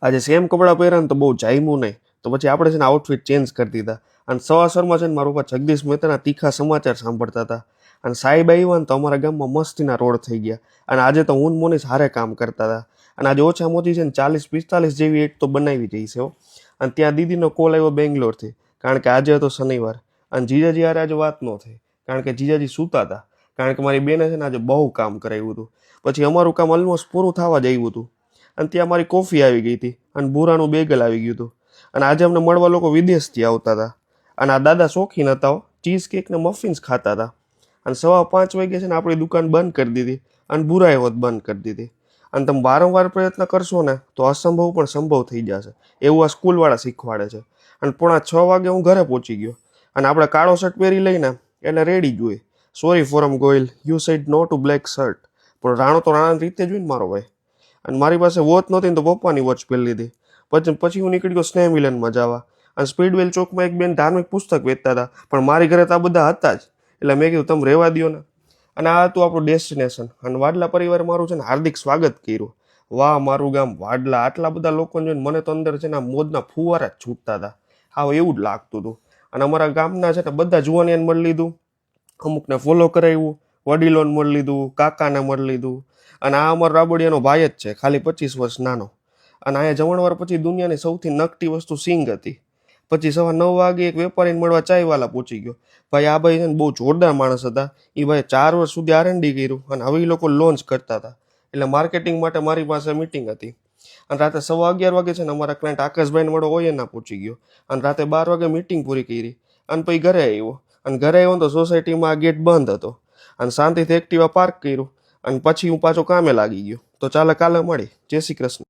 આજે સેમ કપડાં પહેર્યા ને તો બહુ જામ્યું નહીં, તો પછી આપણે છે ને આઉટફિટ ચેન્જ કરી દીધા. અને સવાસરમાં છે ને મારા પપ્પા જગદીશ મહેતાના તીખા સમાચાર સાંભળતા હતા. અને સાહેબ આવ્યા ને તો અમારા ગામમાં મસ્તીના રોડ થઈ ગયા. અને આજે તો હું મોનીશ હારે કામ કરતા હતા. અને આજે ઓછામાં ઓછી છે ને 40-45 જેવી એડ તો બનાવી જઈ છે. અને ત્યાં દીદીનો કોલ આવ્યો બેંગ્લોરથી, કારણ કે આજે હતો શનિવાર. અને જીજાજી હારે આજે વાત ન થઈ, કારણ કે જીજાજી સૂતા હતા. કારણ કે મારી બેને છે ને આજે બહુ કામ કરાવ્યું હતું. પછી અમારું કામ ઓલમોસ્ટ પૂરું થવા જ આવ્યું હતું. અને ત્યાં મારી કોફી આવી ગઈ હતી અને બુરાનું બેગલ આવી ગયું હતું. અને આજે અમને મળવા લોકો વિદેશથી આવતા હતા. અને આ દાદા શોખીન હતા, ચીઝ કેક ને મફિન્સ ખાતા હતા. અને 5:15 વાગે છે ને આપણી દુકાન બંધ કરી દીધી અને બુરાએ હોત બંધ કરી દીધી. અને તમે વારંવાર પ્રયત્ન કરશો ને તો અસંભવ પણ સંભવ થઈ જશે, એવું આ સ્કૂલવાળા શીખવાડે છે. અને 5:45 વાગે હું ઘરે પહોંચી ગયો. અને આપણે કાળો શર્ટ પહેરી લઈને એટલે રેડી જોઈએ. Sorry Forum Goyal, you said no to black shirt. પણ રાણો તો રાણાની રીતે જોઈને મારો ભાઈ. અને મારી પાસે વોચ નહોતી ને તો પપ્પાની વોચ પહેરી લીધી. પછી હું નીકળી ગયો સ્નેહ મિલનમાં જવા. અને સ્પીડવેલ ચોકમાં એક બેન ધાર્મિક પુસ્તક વેચતા હતા, પણ મારી ઘરે તો આ બધા હતા જ. એટલે મેં કીધું તમે રહેવા દો ને. અને આ હતું આપણું ડેસ્ટિનેશન. અને વાડલા પરિવારે મારું છે ને હાર્દિક સ્વાગત કર્યું. વાહ મારું ગામ વાડલા, આટલા બધા લોકોને જોઈને મને તો અંદર છે ને મોજના ફુવારા જ છૂટતા હતા. હા એવું જ લાગતું હતું. અને અમારા ગામના છે ને બધા જુવાનિયાને મળી લીધું, અમુકને ફોલો કરાવ્યું, વડીલોને મળી લીધું, કાકાને મળી લીધું. અને આ અમારો રાબડિયાનો ભાઈ જ છે, ખાલી 25 વર્ષ નાનો. અને અહીંયા જમણવાર પછી દુનિયાની સૌથી નકટી વસ્તુ સિંગ હતી. પછી 9:15 વાગે એક વેપારીને મળવા ચાયવાલા પહોંચી ગયો. ભાઈ આ ભાઈ છે ને બહુ જોરદાર માણસ હતા. એ ભાઈ 4 વર્ષ સુધી R&D કર્યું અને હવે એ લોકો લોન્ચ કરતા હતા. એટલે માર્કેટિંગ માટે મારી પાસે મીટિંગ હતી. અને રાતે 11:15 વાગે છે ને અમારા ક્લાયન્ટ આકાશભાઈને મળો હોય એના પહોંચી ગયો. અને રાતે 12 વાગે મીટિંગ પૂરી કરી. અને પછી ઘરે આવ્યો. અને ઘરે આવ્યો તો સોસાયટીમાં આ ગેટ બંધ હતો. અને શાંતિથી એક્ટિવા પાર્ક કર્યું. અને પછી હું પાછો કામે લાગી ગયો. તો ચાલે કાલે મળી. જય શ્રી કૃષ્ણ.